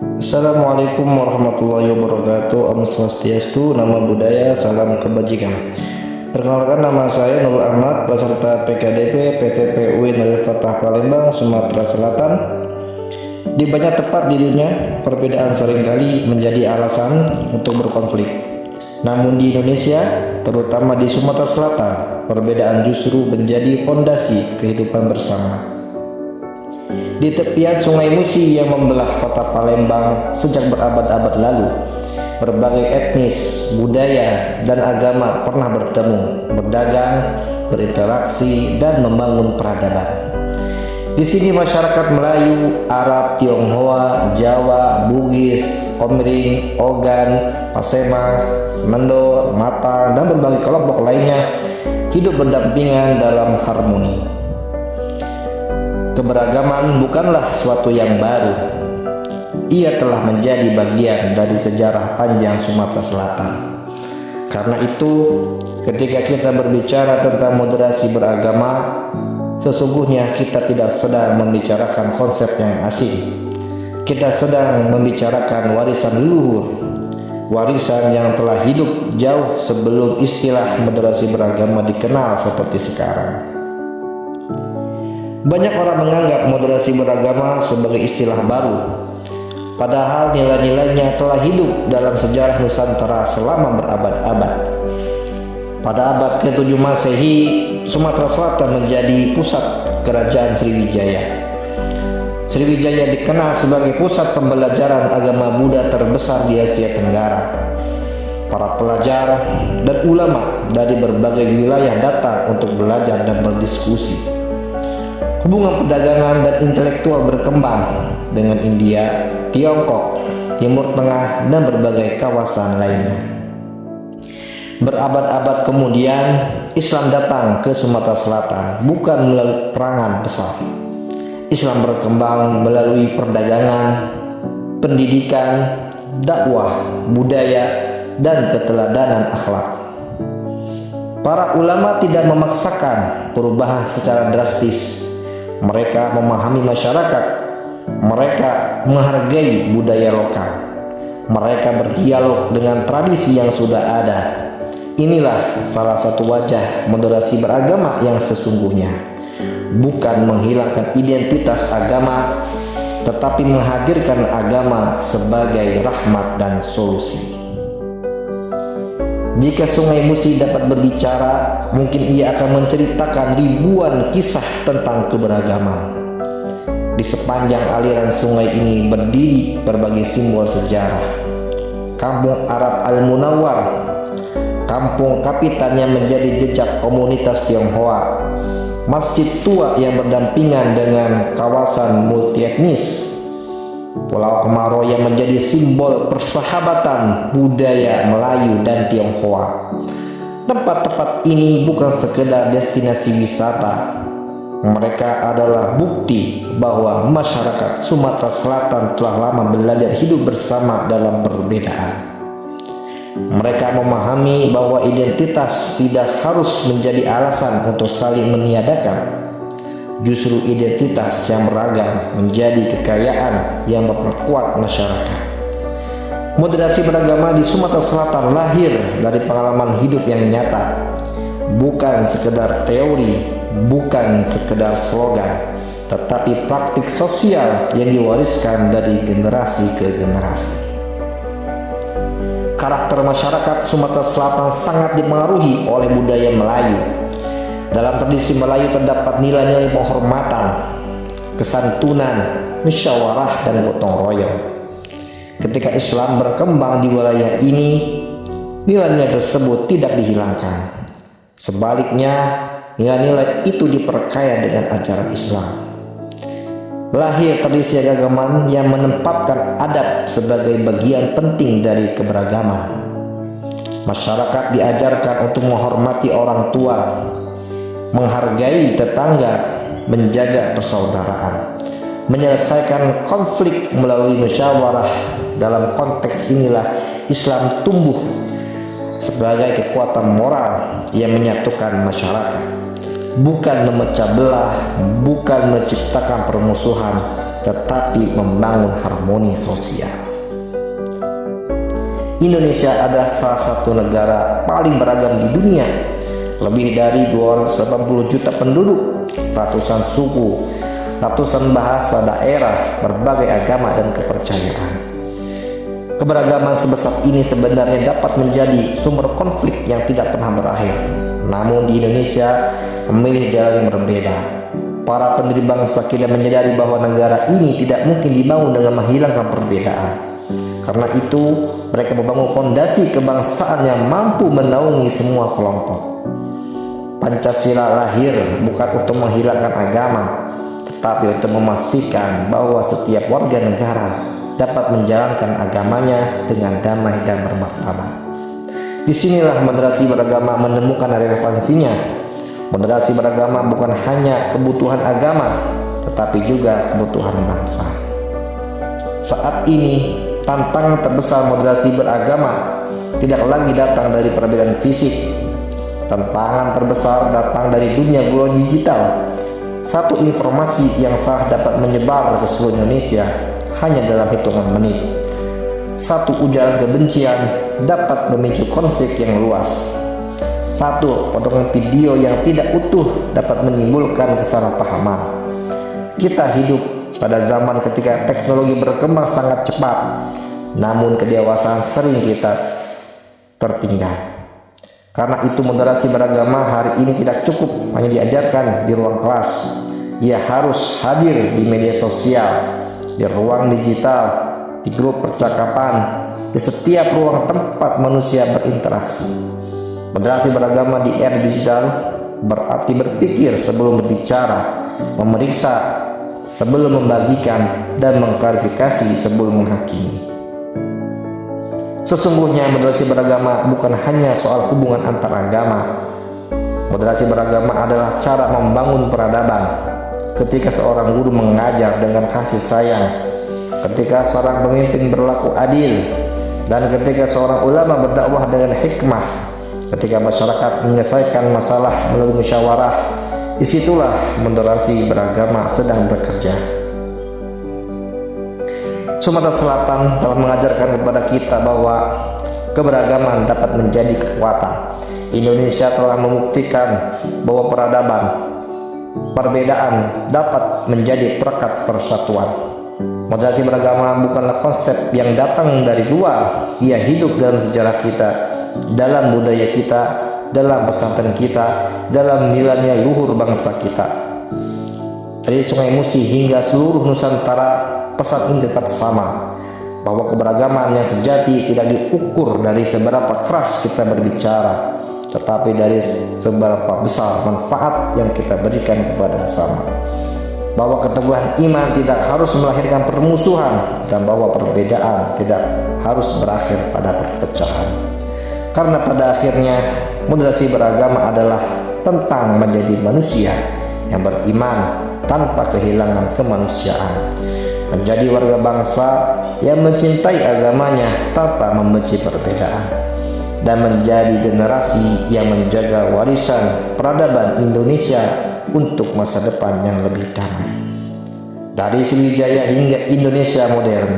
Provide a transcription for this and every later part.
Assalamualaikum warahmatullahi wabarakatuh. Om Swastiastu, nama budaya, salam kebajikan. Perkenalkan, nama saya Nurul Ahmad, peserta PKDP PTP UIN Darul Fatah Palembang, Sumatera Selatan. Di banyak tempat di dunia, perbedaan seringkali menjadi alasan untuk berkonflik. Namun di Indonesia, terutama di Sumatera Selatan, perbedaan justru menjadi fondasi kehidupan bersama. Di tepian Sungai Musi yang membelah kota Palembang sejak berabad-abad lalu, berbagai etnis, budaya, dan agama pernah bertemu, berdagang, berinteraksi, dan membangun peradaban. Di sini masyarakat Melayu, Arab, Tionghoa, Jawa, Bugis, Omering, Ogan, Pasema, Semendo, Matang, dan berbagai kelompok lainnya hidup berdampingan dalam harmoni. Keberagaman bukanlah suatu yang baru. Ia telah menjadi bagian dari sejarah panjang Sumatera Selatan. Karena itu, ketika kita berbicara tentang moderasi beragama, sesungguhnya kita tidak sedang membicarakan konsep yang asing. Kita sedang membicarakan warisan leluhur, warisan yang telah hidup jauh sebelum istilah moderasi beragama dikenal seperti sekarang. Banyak orang menganggap moderasi beragama sebagai istilah baru, padahal nilai-nilainya telah hidup dalam sejarah Nusantara selama berabad-abad. Pada abad ke-7 Masehi, Sumatera Selatan menjadi pusat kerajaan Sriwijaya. Sriwijaya dikenal sebagai pusat pembelajaran agama Buddha terbesar di Asia Tenggara. Para pelajar dan ulama dari berbagai wilayah datang untuk belajar dan berdiskusi. Hubungan perdagangan dan intelektual berkembang dengan India, Tiongkok, Timur Tengah, dan berbagai kawasan lainnya. Berabad-abad kemudian, Islam datang ke Sumatera Selatan bukan melalui perangan besar. Islam berkembang melalui perdagangan, pendidikan, dakwah, budaya, dan keteladanan akhlak. Para ulama tidak memaksakan perubahan secara drastis. Mereka memahami masyarakat, mereka menghargai budaya lokal, mereka berdialog dengan tradisi yang sudah ada. Inilah salah satu wajah moderasi beragama yang sesungguhnya, bukan menghilangkan identitas agama, tetapi menghadirkan agama sebagai rahmat dan solusi. Jika Sungai Musi dapat berbicara, mungkin ia akan menceritakan ribuan kisah tentang keberagaman. Di sepanjang aliran sungai ini berdiri berbagai simbol sejarah. Kampung Arab Al-Munawwar, kampung kapitan yang menjadi jejak komunitas Tionghoa, masjid tua yang berdampingan dengan kawasan multietnis, Pulau Kemarau yang menjadi simbol persahabatan budaya Melayu dan Tionghoa. Tempat-tempat ini bukan sekedar destinasi wisata. Mereka adalah bukti bahwa masyarakat Sumatera Selatan telah lama belajar hidup bersama dalam perbedaan. Mereka memahami bahwa identitas tidak harus menjadi alasan untuk saling meniadakan. Justru identitas yang beragam menjadi kekayaan yang memperkuat masyarakat. Moderasi beragama di Sumatera Selatan lahir dari pengalaman hidup yang nyata, bukan sekedar teori, bukan sekedar slogan, tetapi praktik sosial yang diwariskan dari generasi ke generasi. Karakter masyarakat Sumatera Selatan sangat dipengaruhi oleh budaya Melayu. Dalam tradisi Melayu terdapat nilai-nilai penghormatan, kesantunan, musyawarah, dan gotong royong. Ketika Islam berkembang di wilayah ini, nilai-nilai tersebut tidak dihilangkan. Sebaliknya, nilai-nilai itu diperkaya dengan ajaran Islam. Lahir tradisi keagamaan yang menempatkan adab sebagai bagian penting dari keberagaman. Masyarakat diajarkan untuk menghormati orang tua, menghargai tetangga, menjaga persaudaraan, menyelesaikan konflik melalui musyawarah. Dalam konteks inilah Islam tumbuh sebagai kekuatan moral yang menyatukan masyarakat, bukan memecah belah, bukan menciptakan permusuhan, tetapi membangun harmoni sosial. Indonesia adalah salah satu negara paling beragam di dunia. Lebih dari 280 juta penduduk, ratusan suku, ratusan bahasa daerah, berbagai agama dan kepercayaan. Keberagaman sebesar ini sebenarnya dapat menjadi sumber konflik yang tidak pernah berakhir. Namun di Indonesia memilih jalan yang berbeda. Para pendiri bangsa kini menyadari bahwa negara ini tidak mungkin dibangun dengan menghilangkan perbedaan. Karena itu, mereka membangun fondasi kebangsaan yang mampu menaungi semua kelompok. Pancasila lahir bukan untuk menghilangkan agama, tetapi untuk memastikan bahwa setiap warga negara dapat menjalankan agamanya dengan damai dan bermartabat. Disinilah moderasi beragama menemukan relevansinya. Moderasi beragama bukan hanya kebutuhan agama, tetapi juga kebutuhan bangsa. Saat ini, tantangan terbesar moderasi beragama tidak lagi datang dari perbedaan fisik. Tantangan terbesar datang dari dunia global digital. Satu informasi yang salah dapat menyebar ke seluruh Indonesia hanya dalam hitungan menit. Satu ujaran kebencian dapat memicu konflik yang luas. Satu potongan video yang tidak utuh dapat menimbulkan kesalahpahaman. Kita hidup pada zaman ketika teknologi berkembang sangat cepat, namun kedewasaan sering kita tertinggal. Karena itu moderasi beragama hari ini tidak cukup hanya diajarkan di ruang kelas. Ia harus hadir di media sosial, di ruang digital, di grup percakapan, di setiap ruang tempat manusia berinteraksi. Moderasi beragama di era digital berarti berpikir sebelum berbicara, memeriksa sebelum membagikan, dan mengklarifikasi sebelum menghakimi. Sesungguhnya moderasi beragama bukan hanya soal hubungan antar agama. Moderasi beragama adalah cara membangun peradaban. Ketika seorang guru mengajar dengan kasih sayang, ketika seorang pemimpin berlaku adil, dan ketika seorang ulama berdakwah dengan hikmah, ketika masyarakat menyelesaikan masalah melalui musyawarah, disitulah moderasi beragama sedang bekerja. Sumatera Selatan telah mengajarkan kepada kita bahwa keberagaman dapat menjadi kekuatan. Indonesia telah membuktikan bahwa peradaban, perbedaan dapat menjadi perekat persatuan. Moderasi beragama bukanlah konsep yang datang dari luar. Ia hidup dalam sejarah kita, dalam budaya kita, dalam pesantren kita, dalam nilai-nilai luhur bangsa kita. Dari Sungai Musi hingga seluruh Nusantara, pesan ini tetap sama, bahwa keberagaman yang sejati tidak diukur dari seberapa keras kita berbicara, tetapi dari seberapa besar manfaat yang kita berikan kepada sesama. Bahwa keteguhan iman tidak harus melahirkan permusuhan, dan bahwa perbedaan tidak harus berakhir pada perpecahan. Karena pada akhirnya moderasi beragama adalah tentang menjadi manusia yang beriman tanpa kehilangan kemanusiaan, menjadi warga bangsa yang mencintai agamanya tanpa membenci perbedaan, dan menjadi generasi yang menjaga warisan peradaban Indonesia untuk masa depan yang lebih damai. Dari Sriwijaya hingga Indonesia modern,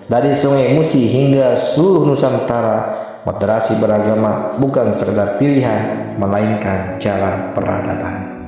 dari Sungai Musi hingga seluruh Nusantara, moderasi beragama bukan sekedar pilihan, melainkan jalan peradaban.